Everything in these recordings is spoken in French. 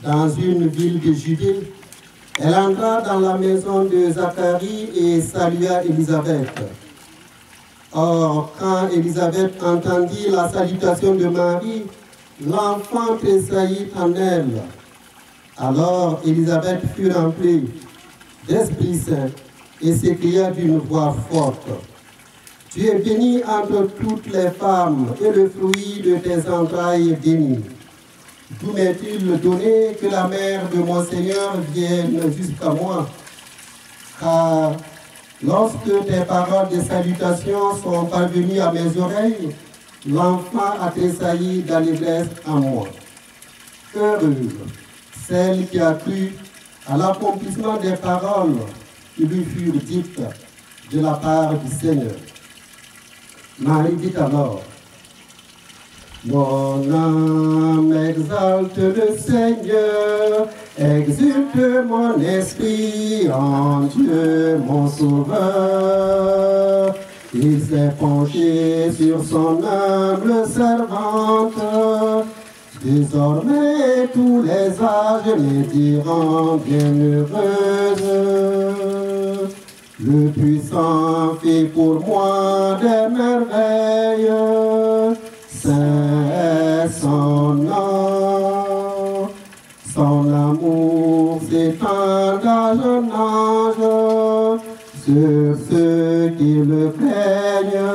dans une ville de Judée, elle entra dans la maison de Zacharie et salua Élisabeth. Or, quand Élisabeth entendit la salutation de Marie, l'enfant tressaillit en elle. Alors Élisabeth fut remplie d'Esprit Saint et s'écria d'une voix forte: Tu es bénie entre toutes les femmes, et le fruit de tes entrailles est béni. D'où m'est-il donné que la mère de mon Seigneur vienne jusqu'à moi? Car lorsque tes paroles de salutation sont parvenues à mes oreilles, l'enfant a tressailli d'allégresse en moi. Heureuse celle qui a cru à l'accomplissement des paroles qui lui furent dites de la part du Seigneur. Marie dit alors: Mon âme exalte le Seigneur, exulte mon esprit en Dieu mon Sauveur. Il s'est penché sur son humble servante. Désormais tous les âges les diront bienheureuse. Le puissant fait pour moi des merveilles. Saint est son nom. Son amour s'étend d'âge en âge sur ceux qui le craignent,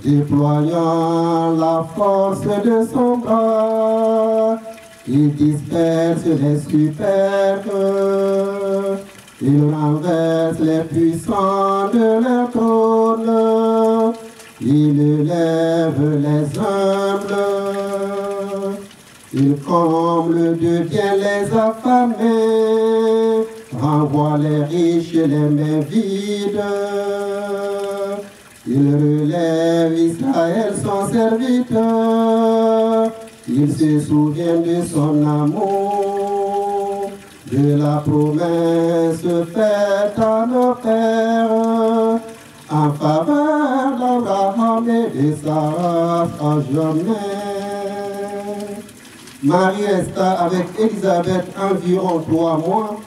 déployant la force de son bras. Il disperse les superbes, il renverse les puissants de leur trône, il élève les humbles, il comble de bien les affamés, renvoie les riches et les mains vides. Il relève Israël son serviteur, il se souvient de son amour, de la promesse faite à nos pères, en faveur d'Abraham et de Sarah à jamais. Marie resta avec Élisabeth environ 3 mois,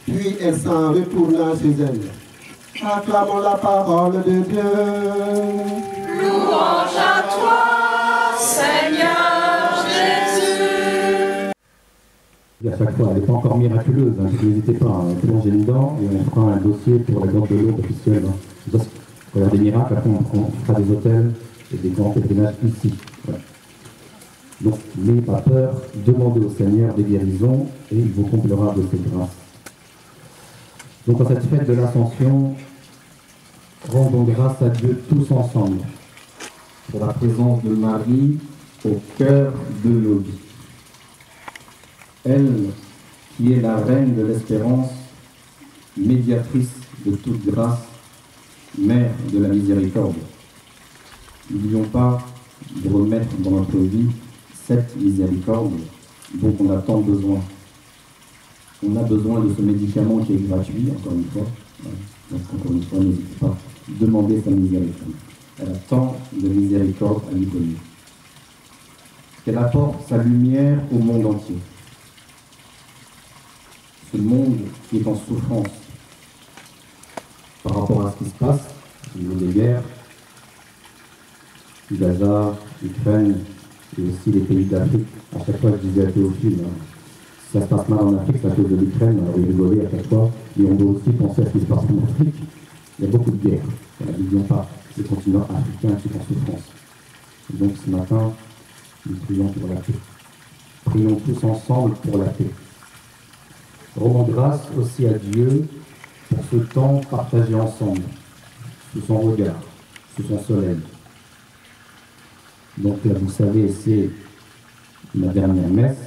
puis elle s'en retourna chez elle. Acclamons la parole de Dieu. Louange à toi, Seigneur Jésus. Et à chaque fois, elle n'est pas encore miraculeuse, hein, n'hésitez pas, hein, plongez dedans et on fera un dossier pour la gorge de l'eau officielle. Hein. Pour faire des miracles, après on fera des hôtels et des grands pèlerinages ici. Voilà. Donc, n'ayez pas peur, demandez au Seigneur des guérisons et il vous comblera de ses grâces. Donc, en cette fête de l'Ascension, rendons grâce à Dieu tous ensemble pour la présence de Marie au cœur de nos vies. Elle, qui est la reine de l'espérance, médiatrice de toute grâce, mère de la miséricorde. N'oublions pas de remettre dans notre vie cette miséricorde dont on a tant besoin. On a besoin de ce médicament qui est gratuit, encore une fois. Donc, encore une fois, n'hésitez pas, demandez sa miséricorde. Elle a tant de miséricorde à nous donner. Qu'elle apporte sa lumière au monde entier. Ce monde qui est en souffrance par rapport à ce qui se passe, au niveau des guerres, Gaza, Ukraine, et aussi les pays d'Afrique. À chaque fois, je disais à Théophile, si ça se passe mal en Afrique, c'est à cause de l'Ukraine, on va rigoler à chaque fois, mais on doit aussi penser à ce qui se passe en Afrique. Il y a beaucoup de guerres. N'oublions pas, c'est le continent africain qui est en souffrance. Et donc ce matin, nous prions pour la paix. Prions tous ensemble pour la paix. Rendons grâce aussi à Dieu pour ce temps partagé ensemble, sous son regard, sous son soleil. Donc là, vous savez, c'est ma dernière messe.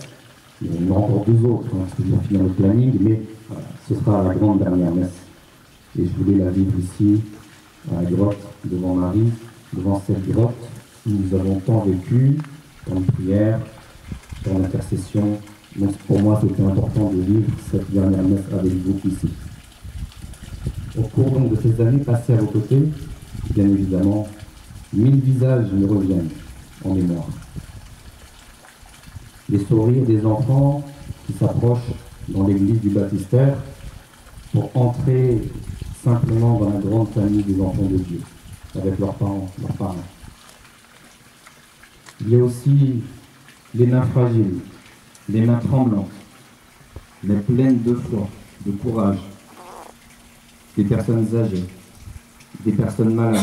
Il y en a encore 2 autres, hein, parce que j'ai fini le planning, mais voilà, ce sera la grande dernière messe. Et je voulais la vivre ici, à la grotte, devant Marie, devant cette grotte où nous avons tant vécu, tant de prières, tant d'intercession. Donc pour moi, c'était important de vivre cette dernière messe avec vous ici. Au cours donc de ces années passées à vos côtés, bien évidemment, 1000 visages me reviennent en mémoire. les sourires des enfants qui s'approchent dans l'église du baptistère pour entrer simplement dans la grande famille des enfants de Dieu, avec leurs parents, leurs parents. Il y a aussi les mains fragiles, les mains tremblantes, mais pleines de foi, de courage, des personnes âgées, des personnes malades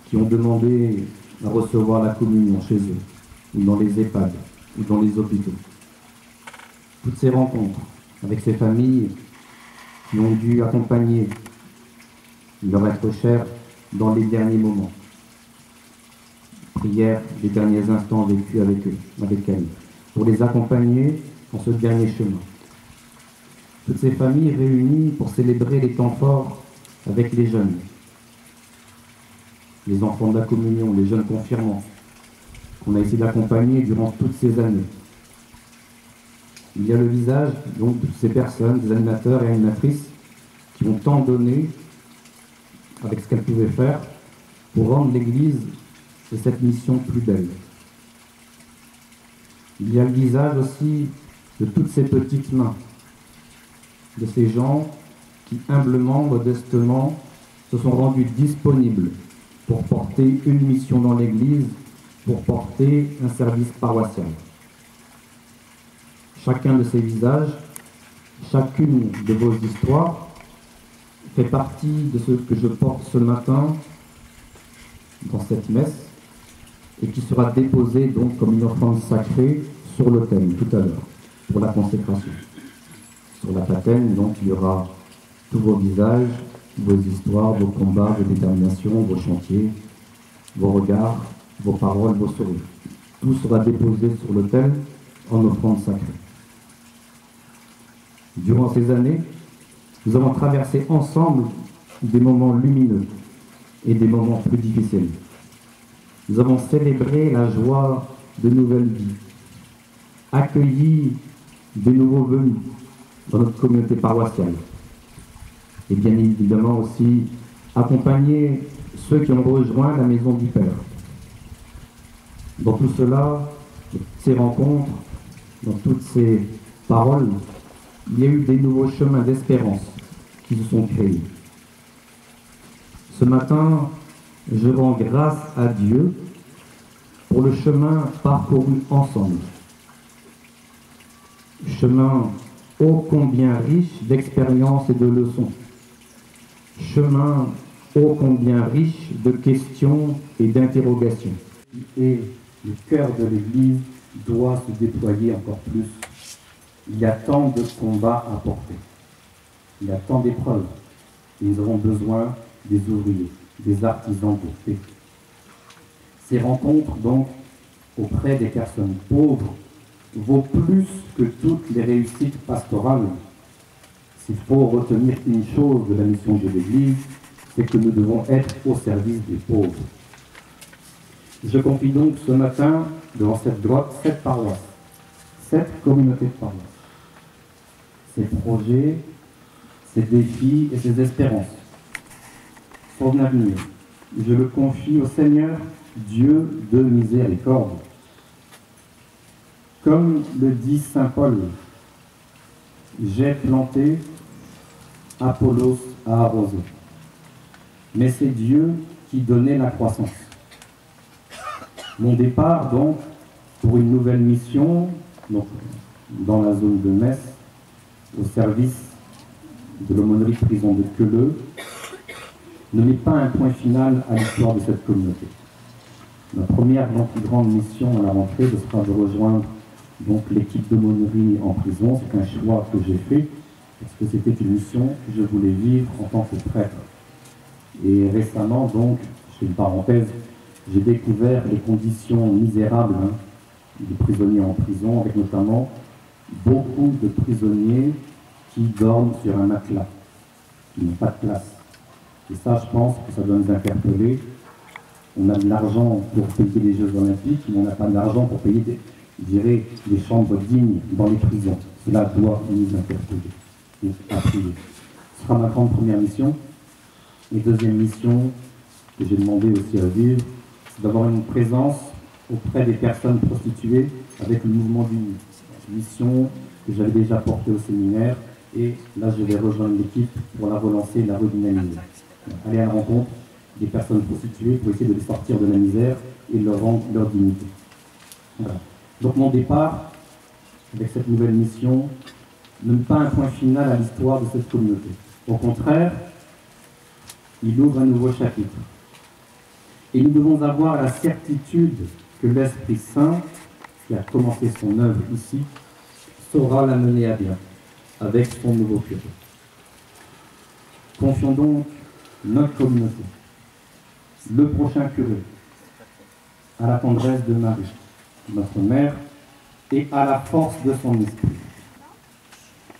qui ont demandé à recevoir la communion chez eux, ou dans les EHPAD, ou dans les hôpitaux. Toutes ces rencontres avec ces familles qui ont dû accompagner leur être cher dans les derniers moments. Prière des derniers instants vécus avec eux, avec elles, pour les accompagner dans ce dernier chemin. Toutes ces familles réunies pour célébrer les temps forts avec les jeunes, les enfants de la communion, les jeunes confirmants, qu'on a essayé d'accompagner durant toutes ces années. Il y a le visage donc de ces personnes, des animateurs et animatrices qui ont tant donné avec ce qu'elles pouvaient faire pour rendre l'Église de cette mission plus belle. Il y a le visage aussi de toutes ces petites mains, de ces gens qui humblement, modestement, se sont rendus disponibles pour porter une mission dans l'Église, pour porter un service paroissial. Chacun de ces visages, chacune de vos histoires fait partie de ce que je porte ce matin dans cette messe et qui sera déposé donc comme une offrande sacrée sur l'autel tout à l'heure pour la consécration. Sur la patène, donc, il y aura tous vos visages, vos histoires, vos combats, vos déterminations, vos chantiers, vos regards, vos paroles, vos sourires. Tout sera déposé sur l'autel en offrande sacrée. Durant ces années, nous avons traversé ensemble des moments lumineux et des moments plus difficiles. Nous avons célébré la joie de nouvelles vies, accueilli de nouveaux venus dans notre communauté paroissiale et bien évidemment aussi accompagné ceux qui ont rejoint la maison du Père. Dans tout cela, dans toutes ces rencontres, dans toutes ces paroles, il y a eu des nouveaux chemins d'espérance qui se sont créés. Ce matin, je rends grâce à Dieu pour le chemin parcouru ensemble. Chemin ô combien riche d'expériences et de leçons. Chemin ô combien riche de questions et d'interrogations. Et le cœur de l'Église doit se déployer encore plus. Il y a tant de combats à porter. Il y a tant d'épreuves. Et nous avons besoin des ouvriers, des artisans pour faire. Ces rencontres, donc, auprès des personnes pauvres, vaut plus que toutes les réussites pastorales. S'il faut retenir une chose de la mission de l'Église, c'est que nous devons être au service des pauvres. Je confie donc ce matin, devant cette droite, cette paroisse, cette communauté de paroisse, ses projets, ses défis et ses espérances, son avenir. Je le confie au Seigneur, Dieu de miséricorde. Comme le dit saint Paul, j'ai planté, Apollos a arrosé. Mais c'est Dieu qui donnait la croissance. Mon départ, donc, pour une nouvelle mission, donc, dans la zone de Metz, au service de l'aumônerie prison de Queuleux, ne met pas un point final à l'histoire de cette communauté. Ma première grande mission à la rentrée, ce sera de rejoindre donc l'équipe d'aumônerie en prison. C'est un choix que j'ai fait, parce que c'était une mission que je voulais vivre en tant que prêtre. Et récemment, donc, je fais une parenthèse, j'ai découvert les conditions misérables des prisonniers en prison, avec notamment beaucoup de prisonniers qui dorment sur un matelas, qui n'ont pas de place. Et ça, je pense que ça doit nous interpeller. On a de l'argent pour payer les Jeux Olympiques, mais on n'a pas d'argent pour payer des chambres dignes dans les prisons. Cela doit nous interpeller. Donc, à prier. Ce sera ma grande première mission. Et deuxième mission que j'ai demandé aussi à vivre, c'est d'avoir une présence auprès des personnes prostituées avec le mouvement d'une mission que j'avais déjà portée au séminaire. Et là, je vais rejoindre l'équipe pour la relancer et la redynamiser. Aller à la rencontre des personnes prostituées pour essayer de les sortir de la misère et de leur rendre leur dignité. Voilà. Donc mon départ, avec cette nouvelle mission, ne met pas un point final à l'histoire de cette communauté. Au contraire, il ouvre un nouveau chapitre. Et nous devons avoir la certitude que l'Esprit Saint, qui a commencé son œuvre ici, saura la mener à bien, avec son nouveau curé. Confions donc notre communauté, le prochain curé, à la tendresse de Marie, notre mère, et à la force de son esprit.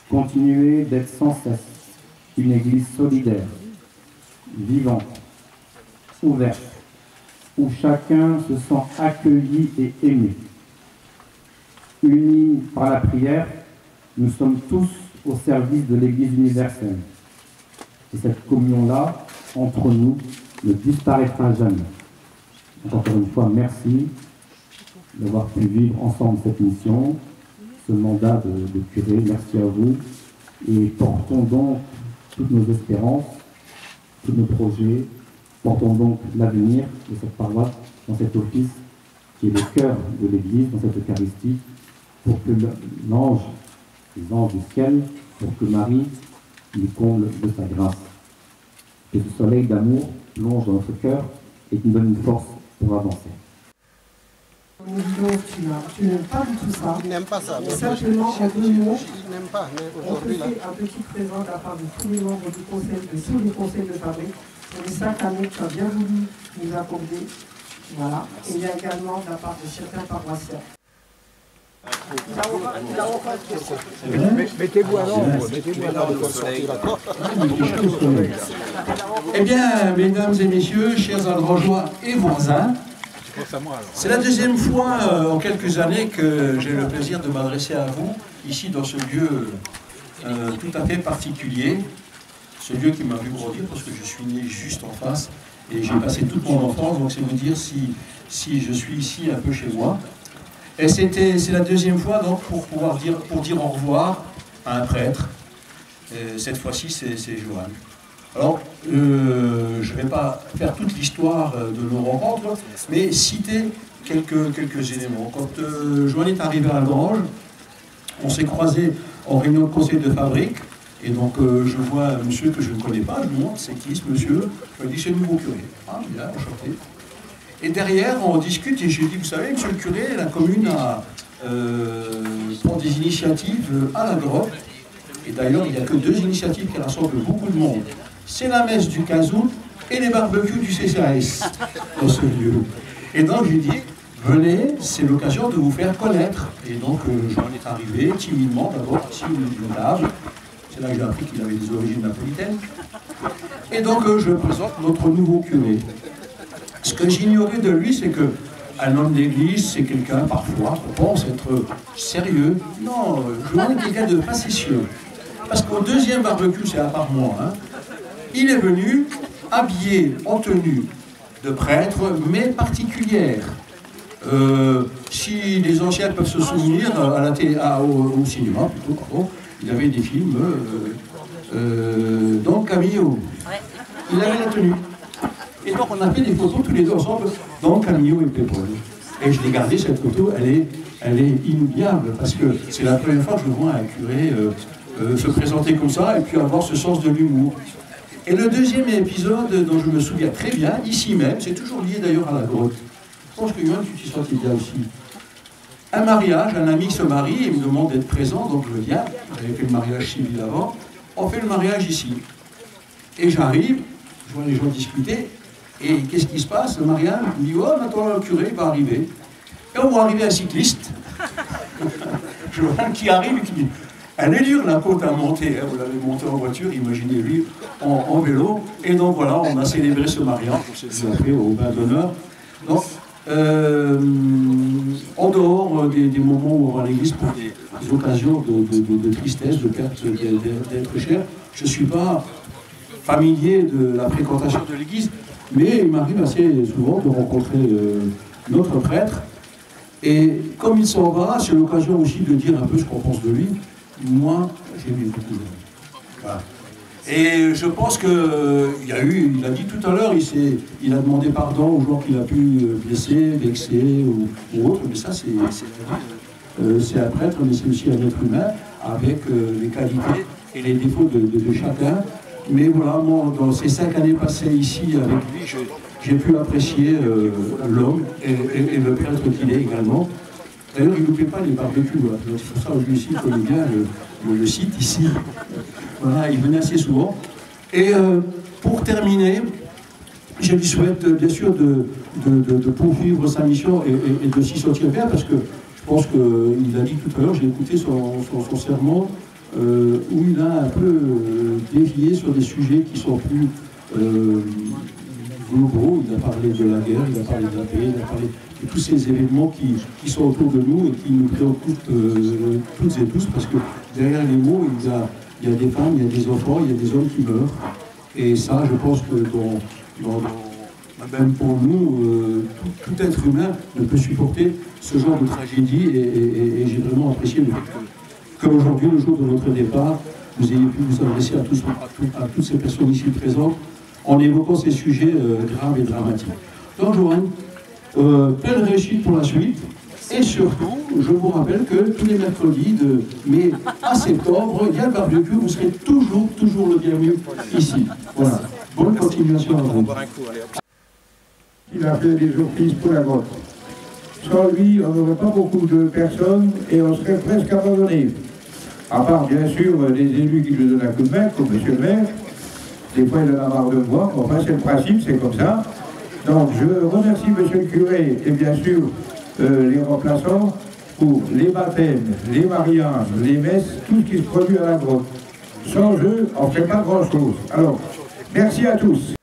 Continuez d'être sans cesse une église solidaire, vivante, ouverte, où chacun se sent accueilli et aimé. Unis par la prière, nous sommes tous au service de l'Église universelle. Et cette communion-là, entre nous, ne disparaîtra jamais. Donc, encore une fois, merci d'avoir pu vivre ensemble cette mission, ce mandat de curé. Merci à vous. Et portons donc toutes nos espérances, tous nos projets, portons donc l'avenir de cette paroisse dans cet office qui est le cœur de l'Église, dans cette Eucharistie, pour que l'ange, les anges du ciel, pour que Marie nous comble de sa grâce. Que ce soleil d'amour plonge dans notre cœur et qui nous donne une force pour avancer. Nous disons, tu n'aimes pas du tout ça. Il n'aime pas ça. Mais simplement, en 2 mots, Il n'aime pas, mais on te aujourd'hui, là. fait un petit présent de la part de tous les membres du conseil, de tous les conseils de fabrique, pour les 5 années que tu as bien voulu nous accorder. Voilà. Et il y a également de la part de certains paroissiens. Mettez-vous à l'ombre, mettez-vous à l'ombre. Eh bien, mesdames et messieurs, chers Androgeois et voisins, c'est la deuxième fois en quelques années que j'ai le plaisir de m'adresser à vous, ici dans ce lieu tout à fait particulier, ce lieu qui m'a vu grandir parce que je suis né juste en face et j'ai passé toute mon enfance, donc c'est vous dire si je suis ici un peu chez moi. Et c'est la deuxième fois donc pour dire au revoir à un prêtre. Et cette fois-ci c'est Johan. Alors je ne vais pas faire toute l'histoire de nos rencontres, mais citer quelques éléments. Quand Johan est arrivé à Grange, on s'est croisés en réunion de conseil de fabrique, et donc je vois un monsieur que je ne connais pas, je lui montre, c'est qui ce monsieur? Je lui dis c'est le nouveau curé. Ah bien, enchanté. Et derrière, on discute et je lui dis, vous savez, monsieur le curé, la commune prend des initiatives à la grotte. Et d'ailleurs, il n'y a que 2 initiatives qui rassemblent beaucoup de monde. C'est la messe du 15 août et les barbecues du CCAS dans ce lieu. Et donc, je lui dis, venez, c'est l'occasion de vous faire connaître. Et donc, j'en est arrivé timidement, d'abord ici, une table. C'est là que j'ai appris qu'il avait des origines napolitaines. Et donc, je présente notre nouveau curé. Ce que j'ignorais de lui, c'est qu'un homme d'église, c'est quelqu'un, parfois, on pense être sérieux. Non, Johan est quelqu'un de facétieux. Parce qu'au deuxième barbecue, c'est à part moi, hein, il est venu habillé en tenue de prêtre, mais particulière. Si les anciens peuvent se souvenir, à la télé, au cinéma, plutôt, pardon, il avait des films, donc Camillo. Il avait la tenue. Et donc on a fait des photos tous les deux ensemble dans Camillo et Pépone. Et je l'ai gardée, cette photo, elle est inoubliable, parce que c'est la première fois que je vois un curé se présenter comme ça et puis avoir ce sens de l'humour. Et le deuxième épisode dont je me souviens très bien, ici même, c'est toujours lié d'ailleurs à la grotte. Je pense que Yoann, tu t'y sentais bien aussi. Un mariage, un ami se marie, il me demande d'être présent, donc je viens. J'avais fait le mariage civil avant. On fait le mariage ici. Et j'arrive, je vois les gens discuter. Et qu'est-ce qui se passe? Le mariage, il me dit, oh, maintenant le curé va arriver. Et on voit arriver un cycliste. Je vois qui arrive et qui dit, elle est dure la côte à monter, hein, vous l'avez monté en voiture, imaginez lui en vélo. Et donc voilà, on a célébré ce mariage, on s'est fait au bain d'honneur. Donc, en dehors des moments où on va à l'église pour des occasions de tristesse, de perte d'être cher, je ne suis pas familier de la fréquentation de l'église. Mais il m'arrive assez souvent de rencontrer notre prêtre. Et comme il s'en va, c'est l'occasion aussi de dire un peu ce qu'on pense de lui. Moi, j'ai vu beaucoup de... Voilà. Et je pense qu'il y a eu, il a dit tout à l'heure, il a demandé pardon aux gens qu'il a pu blesser, vexer ou autre, mais ça c'est un prêtre, mais c'est aussi un être humain, avec les qualités et les défauts de chacun. Mais voilà, moi, dans ces 5 années passées ici avec lui, j'ai pu apprécier l'homme et le prêtre qu'il est également. D'ailleurs, il n'oublie pas les barbecues. C'est pour ça que lui aussi, il connaît bien le site ici. Voilà, il venait assez souvent. Et pour terminer, je lui souhaite bien sûr de poursuivre sa mission et de s'y sortir bien, parce que je pense qu'il a dit tout à l'heure, j'ai écouté son sermon, où il a un peu dévié sur des sujets qui sont plus globaux. Il a parlé de la guerre, il a parlé de la paix, il a parlé de tous ces événements qui sont autour de nous et qui nous préoccupent toutes et tous, parce que derrière les mots, il y a des femmes, il y a des enfants, il y a des hommes qui meurent. Et ça, je pense que même pour nous, tout être humain ne peut supporter ce genre de tragédie. Et j'ai vraiment apprécié le fait qu'aujourd'hui, le jour de notre départ, vous ayez pu vous adresser à toutes ces personnes ici présentes en évoquant ces sujets graves et dramatiques. Donc, Joanne, pleine réussite pour la suite. Et surtout, je vous rappelle que tous les mercredis de mai à septembre, il y a le barbecue, vous serez toujours le bienvenu ici. Voilà. Bonne continuation à vous. Il a fait des offices pour la grotte. Sans lui, on n'aurait pas beaucoup de personnes et on serait presque abandonné. À part, bien sûr, les élus qui lui donnent un coup de main, comme M. le maire. Des fois, il en a marre de me voir. Enfin, c'est le principe, c'est comme ça. Donc, je remercie M. le curé et bien sûr les remplaçants pour les baptêmes, les mariages, les messes, tout ce qui se produit à la grotte. Sans eux, on ne fait pas grand-chose. Alors, merci à tous.